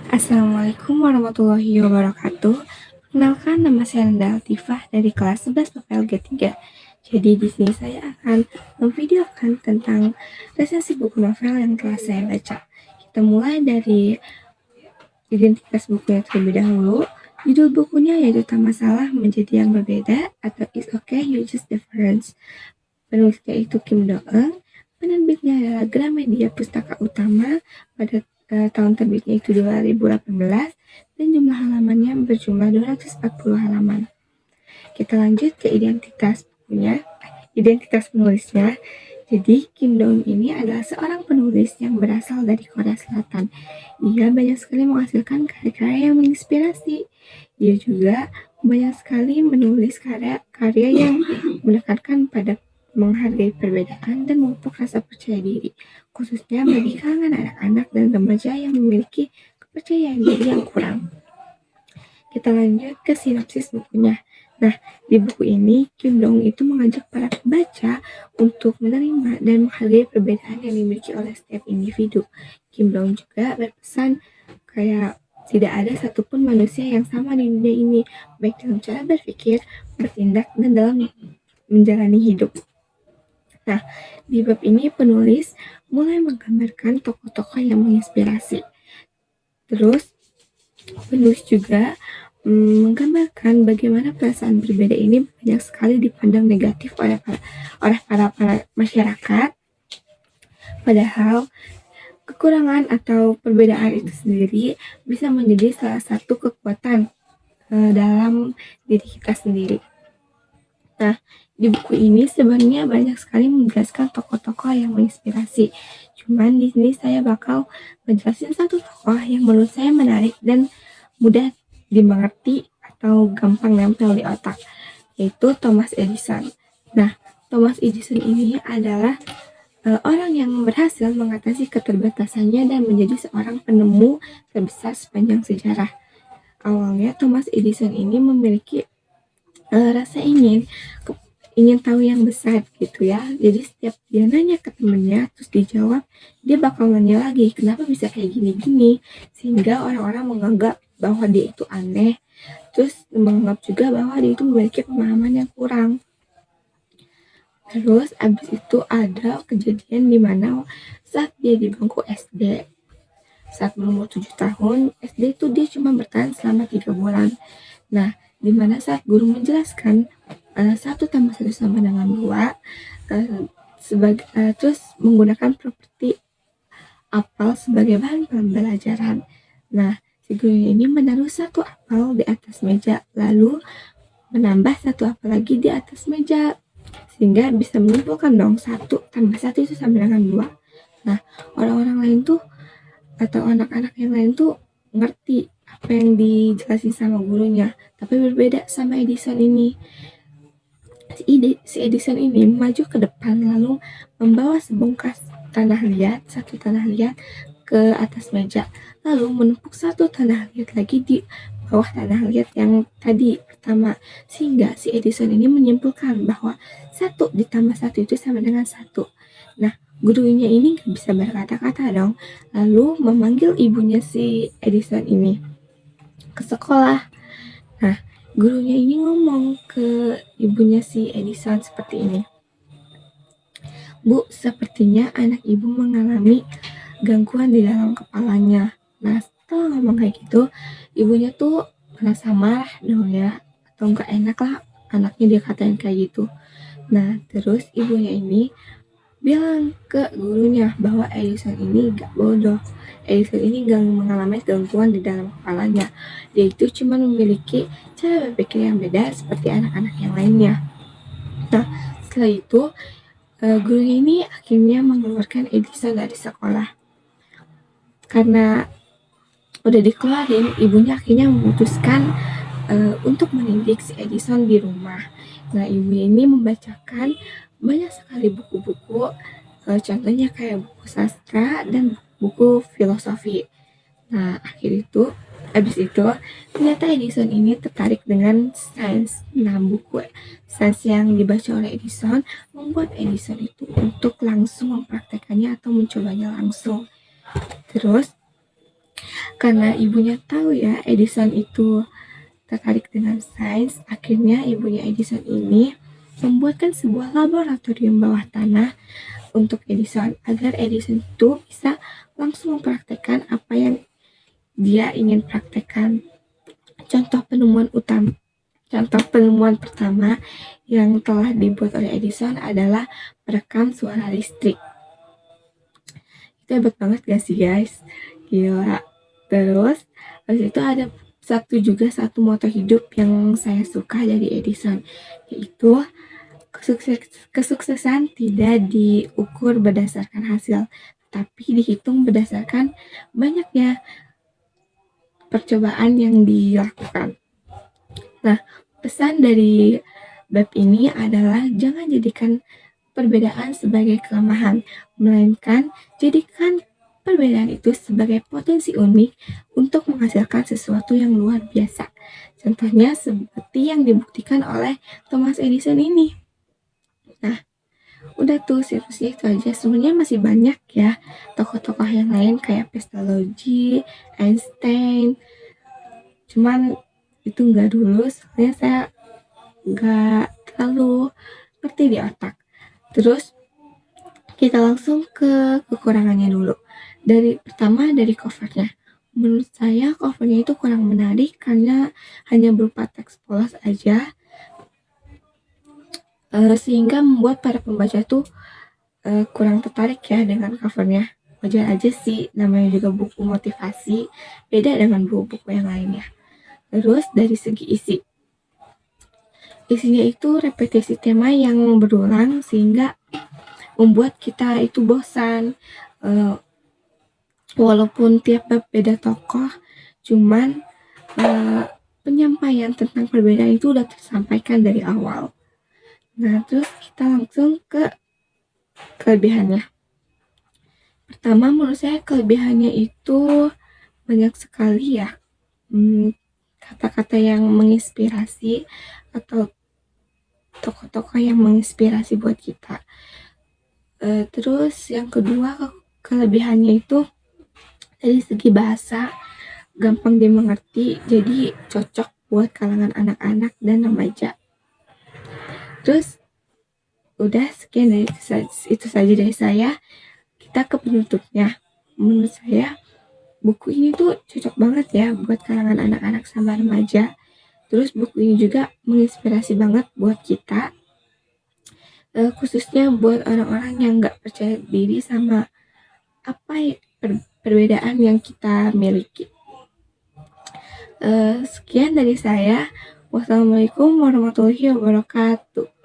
Assalamualaikum warahmatullahi wabarakatuh. Perkenalkan, nama saya Nanda Altifah dari kelas 11 PPLG 3. Jadi di sini saya akan memvideokan tentang resensi buku novel yang telah saya baca. Kita mulai dari identitas bukunya terlebih dahulu. Judul bukunya yaitu Tak Masalah Menjadi Yang Berbeda atau It's Okay You Just Different. Penulisnya itu Kim Do-eun. Penerbitnya adalah Gramedia Pustaka Utama pada tahun terbitnya itu 2018 dan jumlah halamannya berjumlah 240 halaman. Kita lanjut ke identitas bukunya, identitas penulisnya. Jadi Kim Do-eun ini adalah seorang penulis yang berasal dari Korea Selatan. Ia banyak sekali menghasilkan karya-karya yang menginspirasi. Ia juga banyak sekali menulis karya-karya yang menekankan pada menghargai perbedaan dan memupuk rasa percaya diri, khususnya bagi kalangan anak-anak dan remaja yang memiliki kepercayaan diri yang kurang. Kita lanjut ke sinopsis bukunya. Nah, di buku ini, Kim Do-eun itu mengajak para pembaca untuk menerima dan menghargai perbedaan yang dimiliki oleh setiap individu. Kim Do-eun juga berpesan kayak tidak ada satupun manusia yang sama di dunia ini, baik dalam cara berpikir, bertindak, dan dalam menjalani hidup. Nah, di bab ini penulis mulai menggambarkan tokoh-tokoh yang menginspirasi. Terus, penulis juga menggambarkan bagaimana perasaan berbeda ini banyak sekali dipandang negatif oleh para masyarakat. Padahal, kekurangan atau perbedaan itu sendiri bisa menjadi salah satu kekuatan dalam diri kita sendiri. Nah, di buku ini sebenarnya banyak sekali menjelaskan tokoh-tokoh yang menginspirasi. Cuman di sini saya bakal menjelaskan satu tokoh yang menurut saya menarik dan mudah dimengerti atau gampang nempel di otak, yaitu Thomas Edison. Nah, Thomas Edison ini adalah orang yang berhasil mengatasi keterbatasannya dan menjadi seorang penemu terbesar sepanjang sejarah. Awalnya Thomas Edison ini memiliki rasa ingin tahu yang besar gitu ya. Jadi setiap dia nanya ke temennya terus dijawab, dia bakal nanya lagi kenapa bisa kayak gini-gini, sehingga orang-orang menganggap bahwa dia itu aneh, terus menganggap juga bahwa dia itu memiliki pemahaman yang kurang. Terus abis itu ada kejadian di mana saat dia di bangku SD, saat berumur 7 tahun, SD itu dia cuma bertahan selama 3 bulan. Nah, dimana saat guru menjelaskan 1 tambah 1 sama dengan 2, terus menggunakan properti apel sebagai bahan pembelajaran. Nah, si gurunya ini menaruh 1 apel di atas meja, lalu menambah 1 apel lagi di atas meja, sehingga bisa menyimpulkan dong 1 tambah 1 itu sama dengan 2. Nah, orang-orang lain tuh atau anak-anak yang lain tuh ngerti apa yang dijelasin sama gurunya, tapi berbeda sama Edison ini. Si Edison ini maju ke depan lalu membawa sebongkah satu tanah liat ke atas meja, lalu menumpuk 1 tanah liat lagi di bawah tanah liat yang tadi pertama, sehingga si Edison ini menyimpulkan bahwa 1 ditambah 1 itu sama dengan 1. Nah, gurunya ini gak bisa berkata-kata dong, lalu memanggil ibunya si Edison ini ke sekolah. Nah, gurunya ini ngomong ke ibunya si Edison seperti ini, "Bu, sepertinya anak ibu mengalami gangguan di dalam kepalanya." Nah, setelah ngomong kayak gitu, ibunya tuh merasa marah dong ya, atau gak enak lah anaknya dikatain kayak gitu. Nah, terus ibunya ini bilang ke gurunya bahwa Edison ini gak bodoh. Edison ini gak mengalami gangguan di dalam kepalanya. Dia itu cuma memiliki cara berpikir yang beda seperti anak-anak yang lainnya. Nah, setelah itu gurunya ini akhirnya mengeluarkan Edison dari sekolah. Karena udah dikeluarin, ibunya akhirnya memutuskan untuk mendidik si Edison di rumah. Nah, ibunya ini membacakan banyak sekali buku-buku, contohnya kayak buku sastra dan buku filosofi. Nah, abis itu ternyata Edison ini tertarik dengan sains. Nah, buku sains yang dibaca oleh Edison membuat Edison itu untuk langsung mempraktekannya atau mencobanya langsung. Terus Karena ibunya tahu ya Edison itu tertarik dengan sains, akhirnya ibunya Edison ini membuatkan sebuah laboratorium bawah tanah untuk Edison agar Edison itu bisa langsung mempraktekkan apa yang dia ingin praktekkan. Contoh penemuan utama Contoh penemuan pertama yang telah dibuat oleh Edison adalah perekam suara listrik. Itu hebat banget gak sih guys? Gila. Terus, habis itu ada satu moto hidup yang saya suka dari Edison, yaitu kesuksesan tidak diukur berdasarkan hasil, tapi dihitung berdasarkan banyaknya percobaan yang dilakukan. Nah, pesan dari bab ini adalah jangan jadikan perbedaan sebagai kelemahan, melainkan jadikan perbedaan itu sebagai potensi unik untuk menghasilkan sesuatu yang luar biasa. Contohnya seperti yang dibuktikan oleh Thomas Edison ini. Nah, udah tuh situsnya itu aja. Sebenarnya masih banyak ya tokoh-tokoh yang lain kayak Pestalozzi, Einstein. Cuman itu nggak dulu, soalnya saya nggak terlalu ngerti di otak. Terus kita langsung ke kekurangannya dulu. Pertama dari covernya. Menurut saya covernya itu kurang menarik karena hanya berupa teks polos aja, sehingga membuat para pembaca tuh kurang tertarik ya dengan covernya. Wajar aja sih, namanya juga buku motivasi, beda dengan buku-buku yang lainnya. Terus dari segi isinya itu repetisi tema yang berulang sehingga membuat kita itu bosan. Walaupun tiap bab beda tokoh, cuman penyampaian tentang perbedaan itu udah tersampaikan dari awal. Nah, terus kita langsung ke kelebihannya. Pertama, menurut saya kelebihannya itu banyak sekali ya. Kata-kata yang menginspirasi atau tokoh-tokoh yang menginspirasi buat kita. Terus yang kedua, kelebihannya itu dari segi bahasa gampang dimengerti, jadi cocok buat kalangan anak-anak dan remaja. Terus udah sekian dari itu saja dari saya. Kita ke penutupnya. Menurut saya buku ini tuh cocok banget ya buat kalangan anak-anak sama remaja. Terus buku ini juga menginspirasi banget buat kita, khususnya buat orang-orang yang nggak percaya diri sama apa ya, perbedaan yang kita miliki. Sekian dari saya. Wassalamualaikum warahmatullahi wabarakatuh.